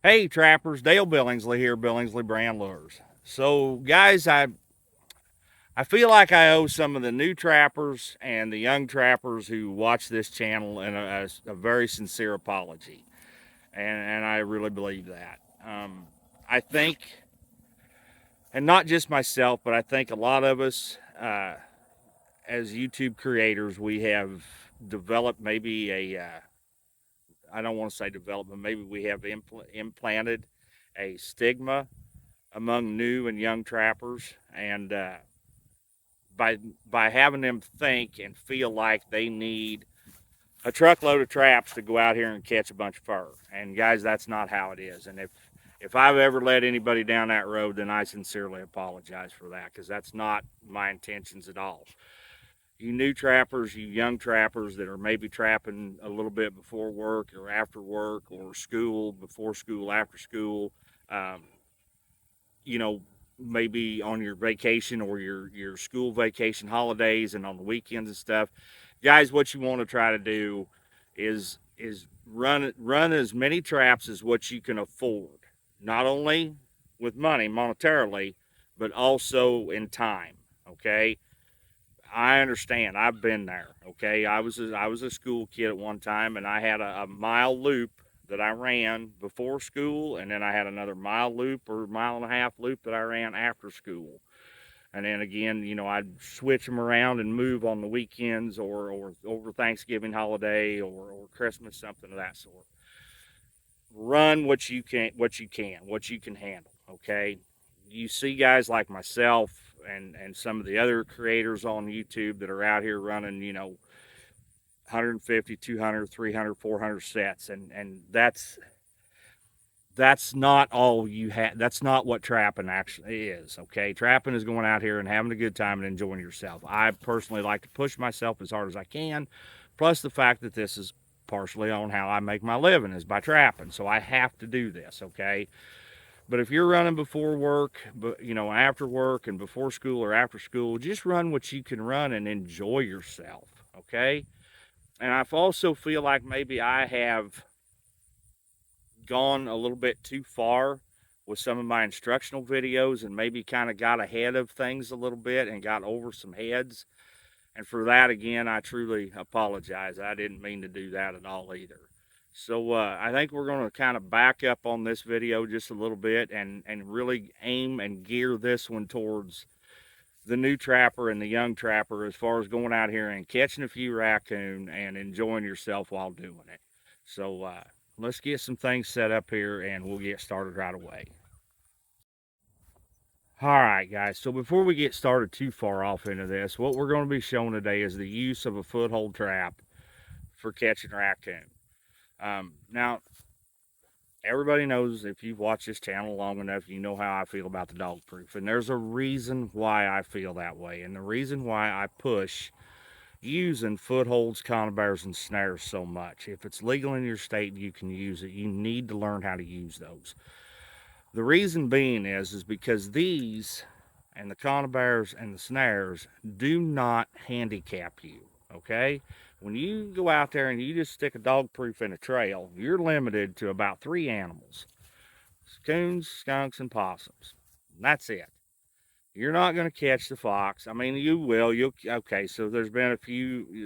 Hey trappers, Dale Billingsley here, Billingsley Brand Lures. So guys, I feel like I owe some of the new trappers and the young trappers who watch this channel a very sincere apology, and I really believe that. I think, and not just myself, but I think a lot of us as YouTube creators, we have developed maybe I don't want to say developed, but maybe we have implanted a stigma among new and young trappers, and by having them think and feel like they need a truckload of traps to go out here and catch a bunch of fur. And guys, that's not how it is. And if I've ever led anybody down that road, then I sincerely apologize for that, because that's not my intentions at all. You new trappers, you young trappers that are maybe trapping a little bit before work or after work, or school, before school, after school, um, you know, maybe on your vacation or your school vacation holidays and on the weekends and stuff. Guys, what you want to try to do is run as many traps as what you can afford. Not only with money monetarily, but also in time. Okay? I understand. I've been there. Okay, I was a school kid at one time, and I had a mile loop that I ran before school, and then I had another mile loop or mile and a half loop that I ran after school. And then again, I'd switch them around and move on the weekends, or over Thanksgiving holiday, or Christmas, something of that sort. Run what you can handle. Okay, you see guys like myself and some of the other creators on YouTube that are out here running, 150, 200, 300, 400 sets, and that's not all you have. That's not what trapping actually is. Okay, trapping is going out here and having a good time and enjoying yourself. I personally like to push myself as hard as I can, plus the fact that this is partially on how I make my living is by trapping, so I have to do this. Okay, but if you're running before work, but after work and before school or after school, just run what you can run and enjoy yourself. Okay, and I also feel like maybe I have gone a little bit too far with some of my instructional videos, and maybe kind of got ahead of things a little bit and got over some heads. And for that, again, I truly apologize. I didn't mean to do that at all either. So I think we're going to kind of back up on this video just a little bit, and really aim and gear this one towards the new trapper and the young trapper, as far as going out here and catching a few raccoon and enjoying yourself while doing it. So let's get some things set up here, and we'll get started right away. All right, guys, so before we get started too far off into this, what we're going to be showing today is the use of a foothold trap for catching raccoon. Now, everybody knows, if you've watched this channel long enough, you know how I feel about the dog proof. And there's a reason why I feel that way. And the reason why I push using footholds, conibears, and snares so much. If it's legal in your state, you can use it. You need to learn how to use those. The reason being is because these and the conibears and the snares do not handicap you. Okay, when you go out there and you just stick a dog proof in a trail, you're limited to about 3 animals: coons, skunks, and possums. And that's it. You're not going to catch the fox. I mean, you will. Okay. So there's been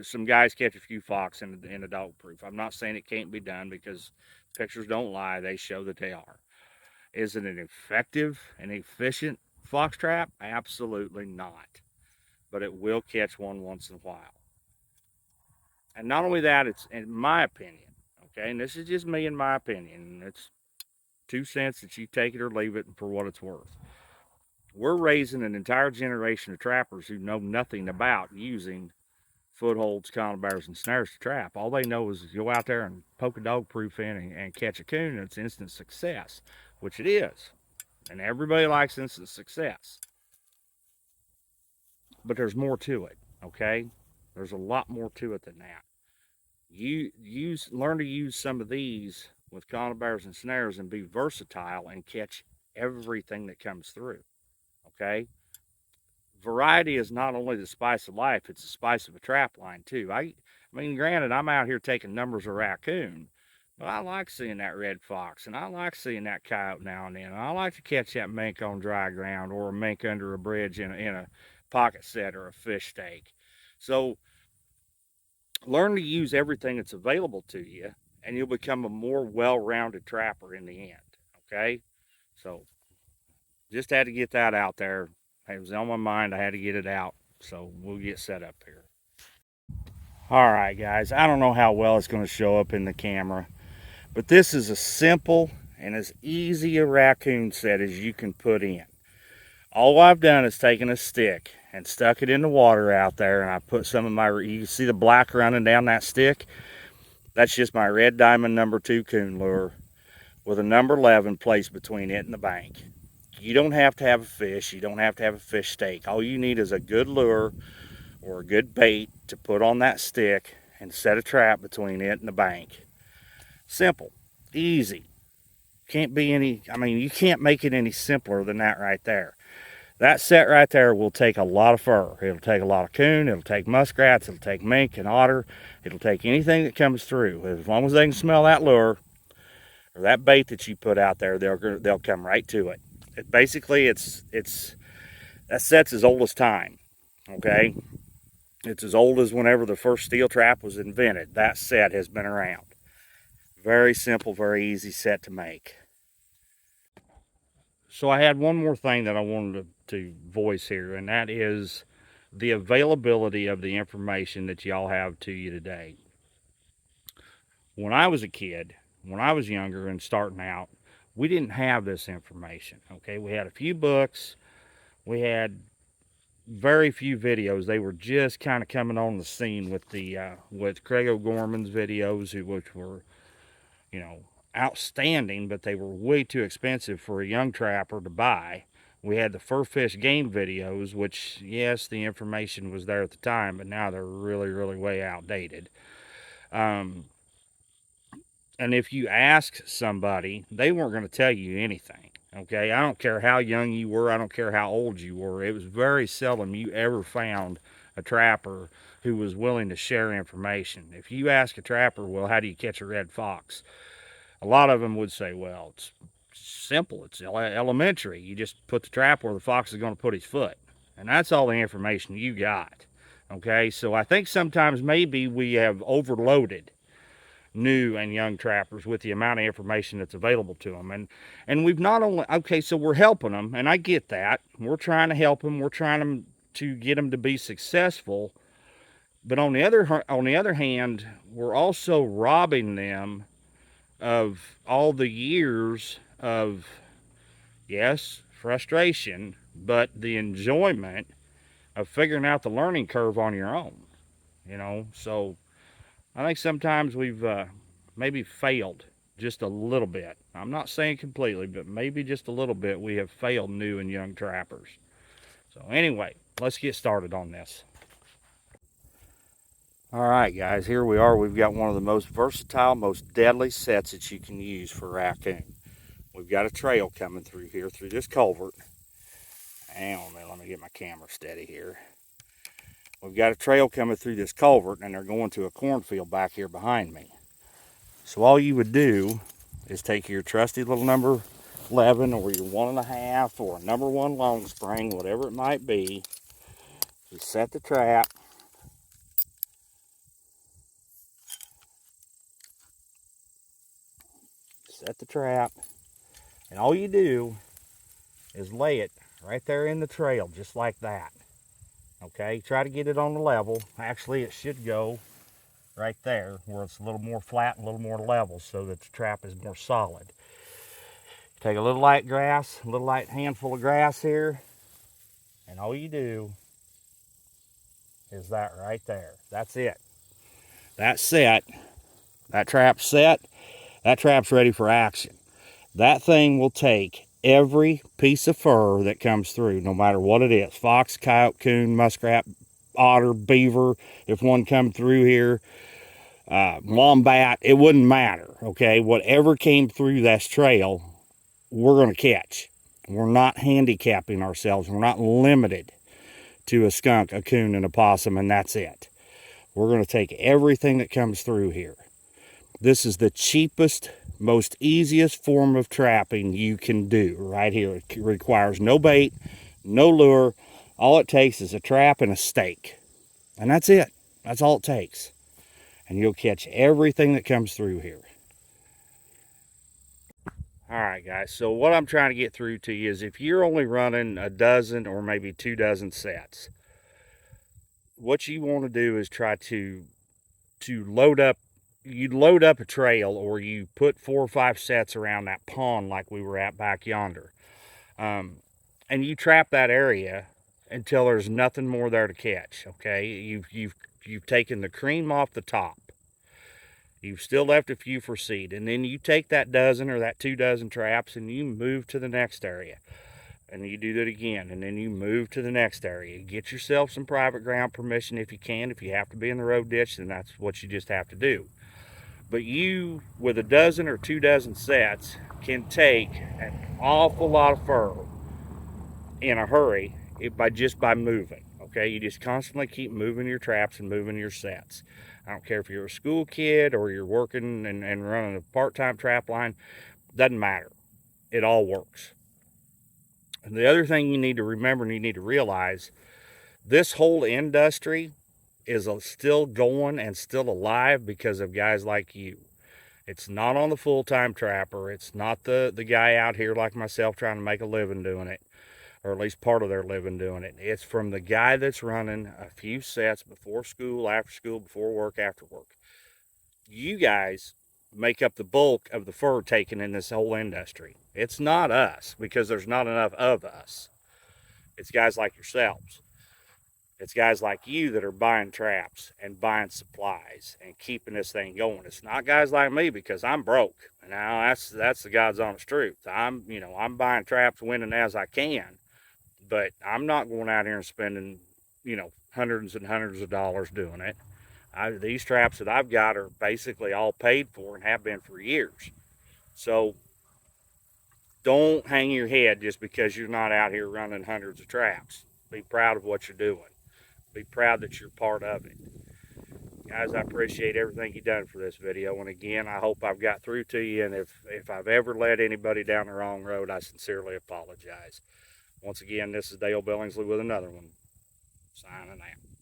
some guys catch a few fox in the dog proof. I'm not saying it can't be done, because pictures don't lie. They show that they are. Is it an effective and efficient fox trap? Absolutely not. But it will catch one once in a while. And not only that, it's, in my opinion, okay, and this is just me in my opinion, it's 2 cents that you take it or leave it for what it's worth. We're raising an entire generation of trappers who know nothing about using footholds, conibears, and snares to trap. All they know is go out there and poke a dog proof in and catch a coon, and it's instant success, which it is. And everybody likes instant success. But there's more to it, okay? There's a lot more to it than that. You learn to use some of these with conibears and snares and be versatile and catch everything that comes through, okay? Variety is not only the spice of life, it's the spice of a trap line too. I mean, granted, I'm out here taking numbers of raccoon, Well, I like seeing that red fox, and I like seeing that coyote now and then. And I like to catch that mink on dry ground or a mink under a bridge in a pocket set or a fish stake. So learn to use everything that's available to you, and you'll become a more well-rounded trapper in the end. Okay, so just had to get that out there. It was on my mind. I had to get it out. So we'll get set up here. All right, guys. I don't know how well it's going to show up in the camera, but this is a simple and as easy a raccoon set as you can put in. All I've done is taken a stick and stuck it in the water out there, and I put some of my, you can see the black running down that stick. That's just my red diamond #2 coon lure with a number 11 placed between it and the bank. You don't have to have a fish. You don't have to have a fish stake. All you need is a good lure or a good bait to put on that stick and set a trap between it and the bank. Simple, easy. Can't be any, I mean, you can't make it any simpler than that right there. That set right there will take a lot of fur. It'll take a lot of coon, it'll take muskrats, it'll take mink and otter. It'll take anything that comes through. As long as they can smell that lure or that bait that you put out there, they'll come right to it. Basically, it's that set's as old as time, okay? It's as old as whenever the first steel trap was invented. That set has been around. Very simple, very easy set to make. So I had one more thing that I wanted to voice here, and that is the availability of the information that y'all have to you today. When I was a kid, when I was younger and starting out, we didn't have this information, okay? We had a few books, we had very few videos. They were just kind of coming on the scene with the with Craig O'Gorman's videos, which were, you know, outstanding, but they were way too expensive for a young trapper to buy. We had the fur fish game videos, which, yes, the information was there at the time, but now they're really, really way outdated. And if you ask somebody, they weren't going to tell you anything. Okay, I don't care how young you were, I don't care how old you were. It was very seldom you ever found a trapper who was willing to share information. If you ask a trapper, well, how do you catch a red fox? A lot of them would say, well, it's simple, it's elementary. You just put the trap where the fox is going to put his foot. And that's all the information you got. Okay, so I think sometimes maybe we have overloaded new and young trappers with the amount of information that's available to them. And we've not only, okay, so we're helping them, and I get that. We're trying to help them. We're trying to get them to be successful. But on the other hand, we're also robbing them of all the years of, yes, frustration, but the enjoyment of figuring out the learning curve on your own, you know. So I think sometimes we've maybe failed just a little bit. I'm not saying completely, but maybe just a little bit we have failed new and young trappers. So anyway, let's get started on this. All right, guys, here we are. We've got one of the most versatile, most deadly sets that you can use for raccoon. We've got a trail coming through here, through this culvert. Hang on a minute, let me get my camera steady here. We've got a trail coming through this culvert, and they're going to a cornfield back here behind me. So all you would do is take your trusty little number 11 or your 1.5 or a number 1 long spring, whatever it might be. Just set the trap. Set the trap. And all you do is lay it right there in the trail, just like that. Okay, try to get it on the level. Actually, it should go right there where it's a little more flat, a little more level, so that the trap is more solid. Take a little light grass, a little light handful of grass here, and all you do is that right there. That's it. That's set. That trap's set. That trap's ready for action. That thing will take every piece of fur that comes through, no matter what it is. Fox, coyote, coon, muskrat, otter, beaver, if one come through here, wombat, it wouldn't matter, okay? Whatever came through that trail, we're going to catch. We're not handicapping ourselves. We're not limited to a skunk, a coon, and a possum, and that's it. We're going to take everything that comes through here. This is the cheapest, most easiest form of trapping you can do right here. It requires no bait, no lure. All it takes is a trap and a stake. And that's it. That's all it takes. And you'll catch everything that comes through here. All right, guys. So what I'm trying to get through to you is if you're only running a dozen or maybe 2 dozen sets, what you want to do is try to load up. You load up a trail, or you put 4 or 5 sets around that pond like we were at back yonder, and you trap that area until there's nothing more there to catch. Okay, you've taken the cream off the top. You've still left a few for seed, and then you take that dozen or that 2 dozen traps and you move to the next area, and you do that again, and then you move to the next area. Get yourself some private ground permission if you can. If you have to be in the road ditch, then that's what you just have to do. But you, with a dozen or 2 dozen sets, can take an awful lot of fur in a hurry by moving. Okay, you just constantly keep moving your traps and moving your sets. I don't care if you're a school kid or you're working and running a part-time trap line, doesn't matter. It all works. And the other thing you need to remember and you need to realize, this whole industry is still going and still alive because of guys like you. It's not on the full-time trapper. It's not the guy out here like myself trying to make a living doing it, or at least part of their living doing it. It's from the guy that's running a few sets before school, after school, before work, after work. You guys make up the bulk of the fur taken in this whole industry. It's not us, because there's not enough of us. It's guys like yourselves. It's guys like you that are buying traps and buying supplies and keeping this thing going. It's not guys like me, because I'm broke. Now that's the God's honest truth. I'm buying traps, winning as I can, but I'm not going out here and spending, hundreds and hundreds of dollars doing it. These traps that I've got are basically all paid for and have been for years. So don't hang your head just because you're not out here running hundreds of traps. Be proud of what you're doing. Be proud that you're part of it. Guys, I appreciate everything you've done for this video. And again, I hope I've got through to you. And if I've ever led anybody down the wrong road, I sincerely apologize. Once again, this is Dale Billingsley with another one. Signing out.